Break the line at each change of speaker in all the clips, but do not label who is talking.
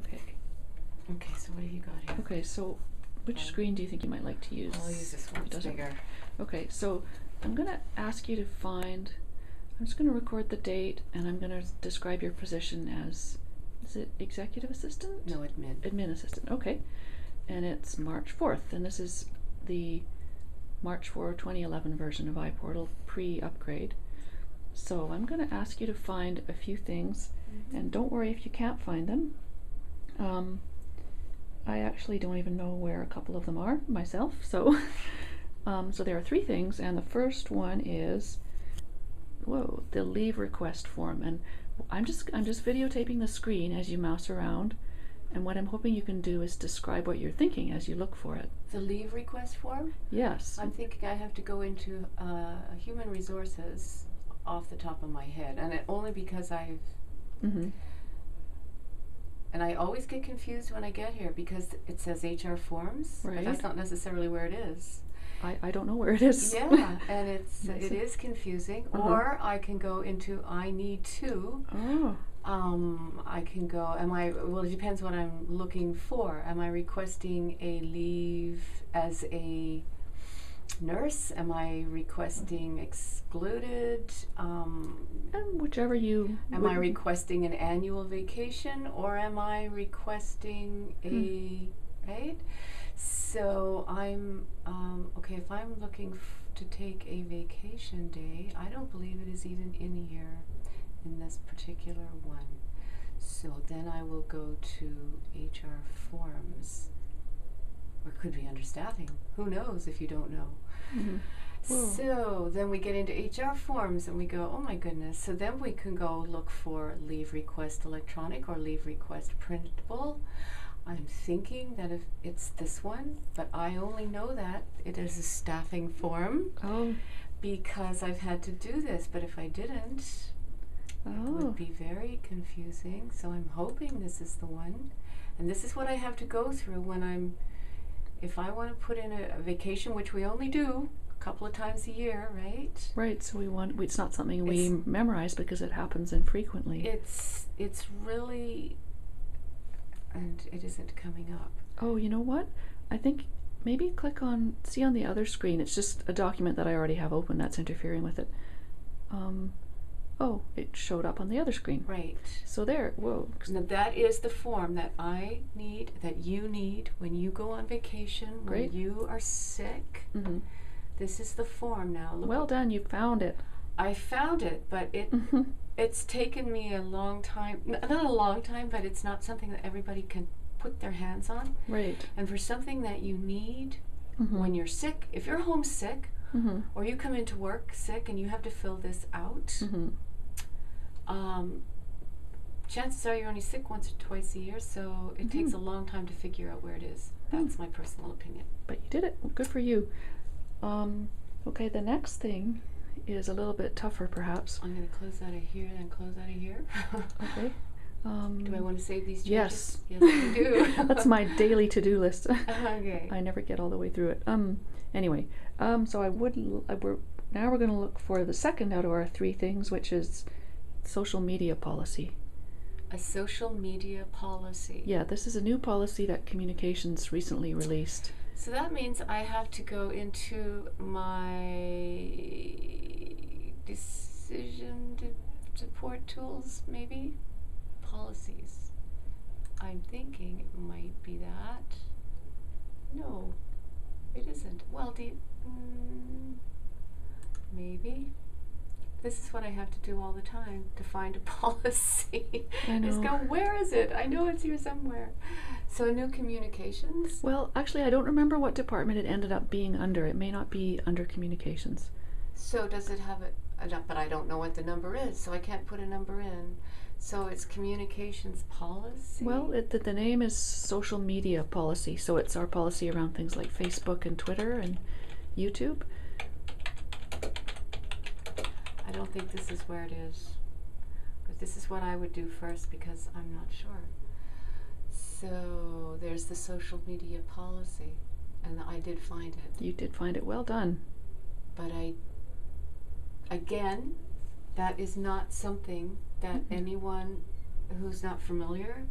Okay.
Okay, so what have you got here?
Okay, so which screen do you think you might like to use?
I'll use this one. It's bigger.
Okay, so I'm going to ask you to find, I'm just going to record the date, and I'm going to describe your position as, is it executive assistant?
No, admin.
Admin assistant, okay. And it's March 4th, and this is the March 4, 2011 version of iPortal pre-upgrade. So I'm going to ask you to find a few things, and don't worry if you can't find them. I actually don't even know where a couple of them are myself, so so there are 3 things, and the first one is the leave request form, and I'm just videotaping the screen as you mouse around, and what I'm hoping you can do is describe what you're thinking as you look for it.
The leave request form?
Yes.
I'm thinking I have to go into human resources off the top of my head, and only because I've and I always get confused when I get here because it says HR forms, but that's not necessarily where it is.
I don't know where it is.
Yeah, and it is confusing. Or I can go into I need to.
Oh.
I can go, well, it depends what I'm looking for. Am I requesting a leave as a nurse? Am I requesting excluded?
And whichever you...
Am I requesting an annual vacation, or am I requesting a... Right? So I'm... okay, if I'm looking to take a vacation day, I don't believe it is even in here in this particular one. So then I will go to HR forms. Or it could be under staffing. Who knows if you don't know. So then we get into HR forms and we go, oh my goodness. So then we can go look for leave request electronic or leave request printable. I'm thinking that if it's this one, but I only know that it is a staffing form because I've had to do this. But if I didn't, it would be very confusing. So I'm hoping this is the one. And this is what I have to go through when if I want to put in a vacation, which we only do a couple of times a year, right?
Right, so it's not something we memorize because it happens infrequently.
It's really, and it isn't coming up.
Oh, you know what? I think maybe click on, see on the other screen, it's just a document that I already have open that's interfering with it. Oh, it showed up on the other screen.
Right.
So there, whoa.
Now that is the form that I need, that you need when you go on vacation, when you are sick. This is the form now. Look,
well done, you found it.
I found it, but it's taken me a long time. Not a long time, but it's not something that everybody can put their hands on.
Right.
And for something that you need when you're sick, if you're homesick, or you come into work sick and you have to fill this out, chances are you're only sick once or twice a year, so it takes a long time to figure out where it is. That's my personal opinion.
But you did it. Good for you. Okay, the next thing is a little bit tougher, perhaps.
I'm going to close out of here and close out of here.
Okay.
Do I want to save these changes?
Yes.
Yes, I do.
That's my daily to-do list.
Okay.
I never get all the way through it. Anyway, so now we're going to look for the second out of our 3 things, which is social media policy.
A social media policy.
Yeah, this is a new policy that Communications recently released.
So that means I have to go into my decision support tools, maybe? Policies. I'm thinking it might be that. No, it isn't. Well, maybe. This is what I have to do all the time, to find a policy.
I know.
Just go, where is it? I know it's here somewhere. So new communications?
Well, actually, I don't remember what department it ended up being under. It may not be under Communications.
So does it have but I don't know what the number is, so I can't put a number in. So it's communications policy?
Well, the name is social media policy, so it's our policy around things like Facebook and Twitter and YouTube.
I don't think this is where it is. But this is what I would do first because I'm not sure. So there's the social media policy, and I did find it.
You did find it. Well done.
But again, that is not something that anyone who's not familiar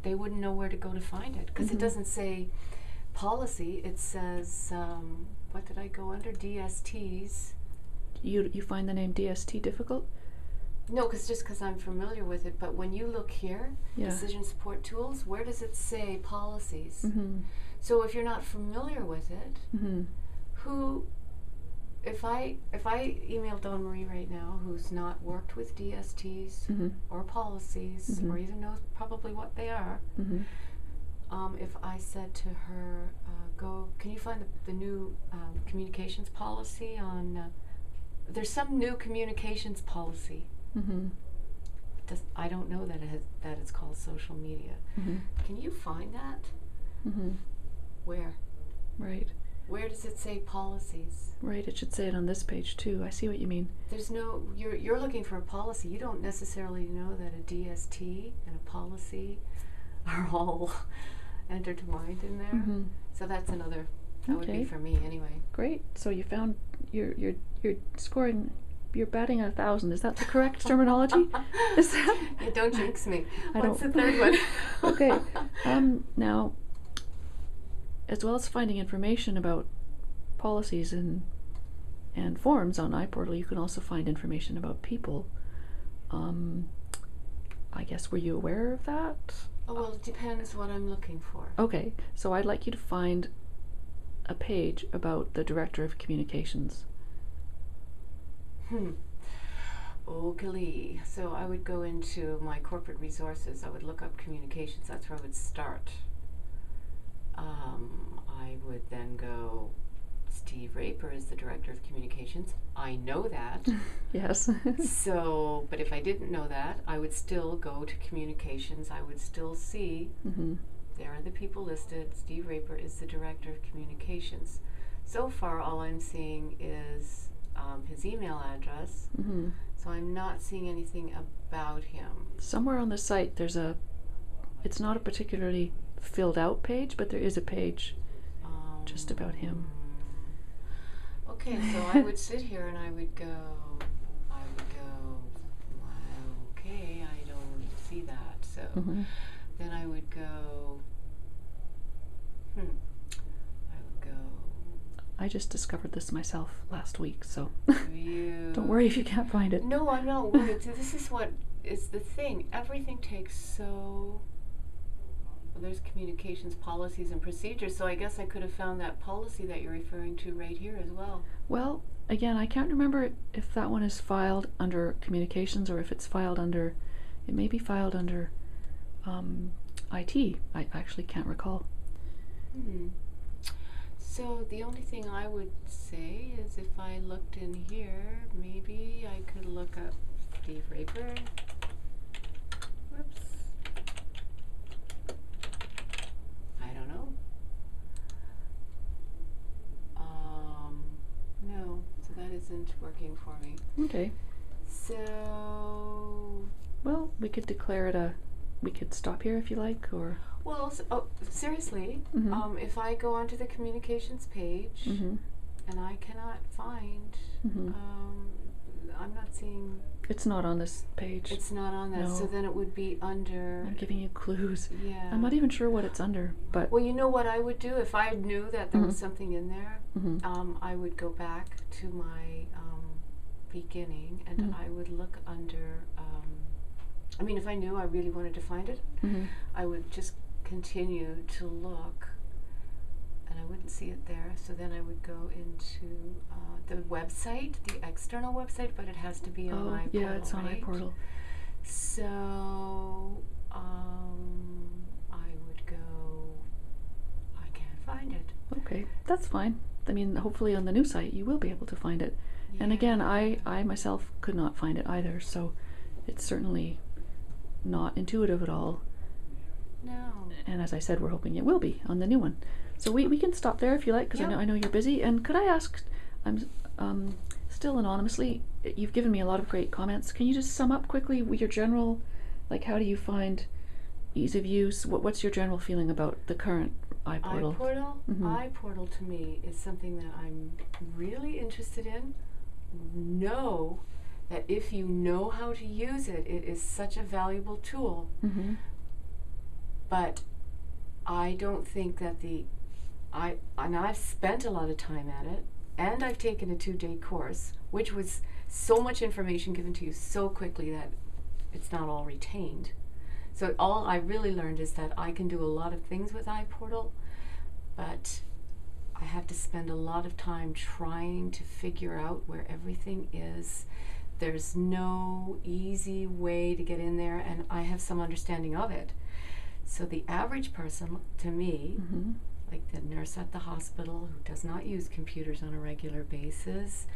they wouldn't know where to go to find it, because it doesn't say policy. It says, what did I go under? DSTs.
You find the name DST difficult?
No, because I'm familiar with it. But when you look here, decision support tools, where does it say policies? So if you're not familiar with it, who? If I email Dawn Marie right now, who's not worked with DSTs or policies, or even knows probably what they are, if I said to her, can you find the new communications policy on? There's some new communications policy. I don't know that it's called social media. Can you find that? Where?
Right.
Where does it say policies?
Right, it should say it on this page too. I see what you mean.
There's no, you're looking for a policy. You don't necessarily know that a DST and a policy are all intertwined in there. So that's another, that would be for me anyway.
Great. So you found, you're scoring, you're batting 1,000. Is that the correct terminology? Is that?
Yeah, don't jinx me.
I
What's
don't.
the third one?
Okay. Now, as well as finding information about policies and forms on iPortal, you can also find information about people. I guess, were you aware of that?
Oh, well, it depends what I'm looking for.
Okay, so I'd like you to find a page about the Director of Communications.
Okay, so I would go into my corporate resources. I would look up communications. That's where I would start. I would then go, Steve Raper is the Director of Communications. I know that.
Yes.
So, but if I didn't know that, I would still go to communications. I would still see, there are the people listed. Steve Raper is the Director of Communications. So far, all I'm seeing is his email address. So I'm not seeing anything about him.
Somewhere on the site, it's not a particularly filled out page, but there is a page just about him.
Okay, so I would sit here and I would go, wow, okay, I don't see that. So then I would go,
I just discovered this myself last week, so
you
don't worry if you can't find it.
No, I'm not worried. So this is what is the thing. Everything takes so... Well, there's communications policies and procedures, so I guess I could have found that policy that you're referring to right here as well.
Well, again, I can't remember if that one is filed under communications or if it's filed under... It may be filed under IT. I actually can't recall.
So the only thing I would say is if I looked in here, maybe I could look up Steve Raper. Whoops. I don't know. No, so that isn't working for me.
Okay.
So...
Well, we could declare it we could stop here if you like, or...
Well, seriously, if I go onto the communications page and I cannot find, I'm not seeing...
It's not on this page.
It's not on that, so then it would be under...
I'm giving you clues.
Yeah.
I'm not even sure what it's under, but...
Well, you know what I would do? If I knew that there was something in there, I would go back to my beginning and I would look under... I mean, if I knew I really wanted to find it, I would just continue to look, and I wouldn't see it there. So then I would go into the website, the external website, but it has to be on iPortal.
Yeah, it's on iPortal.
So I would go, I can't find it.
Okay, that's fine. I mean, hopefully on the new site you will be able to find it. Yeah. And again, I myself could not find it either, so it's certainly not intuitive at all.
No.
And as I said, we're hoping it will be on the new one. So we can stop there if you like, because I know you're busy. And could I ask, I'm still anonymously, you've given me a lot of great comments. Can you just sum up quickly your general, like, how do you find ease of use? What's your general feeling about the current iPortal?
iPortal to me is something that I'm really interested in. Know that if you know how to use it, it is such a valuable tool. but I don't think that and I've spent a lot of time at it, and I've taken a 2-day course, which was so much information given to you so quickly that it's not all retained. So all I really learned is that I can do a lot of things with iPortal, but I have to spend a lot of time trying to figure out where everything is. There's no easy way to get in there, and I have some understanding of it. So the average person, to me,
Mm-hmm.
like the nurse at the hospital who does not use computers on a regular basis,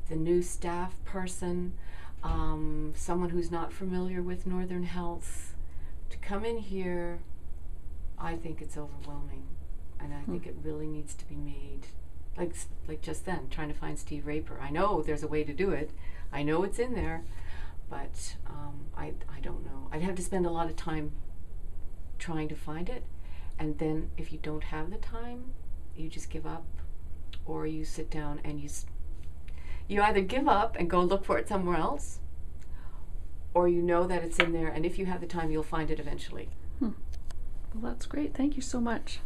the new staff person, someone who's not familiar with Northern Health, to come in here, I think it's overwhelming, and I think it really needs to be made. Like just then, trying to find Steve Raper. I know there's a way to do it. I know it's in there, but I don't know. I'd have to spend a lot of time trying to find it, and then if you don't have the time, you just give up, or you sit down and you either give up and go look for it somewhere else, or you know that it's in there, and if you have the time, you'll find it eventually.
Well, that's great. Thank you so much.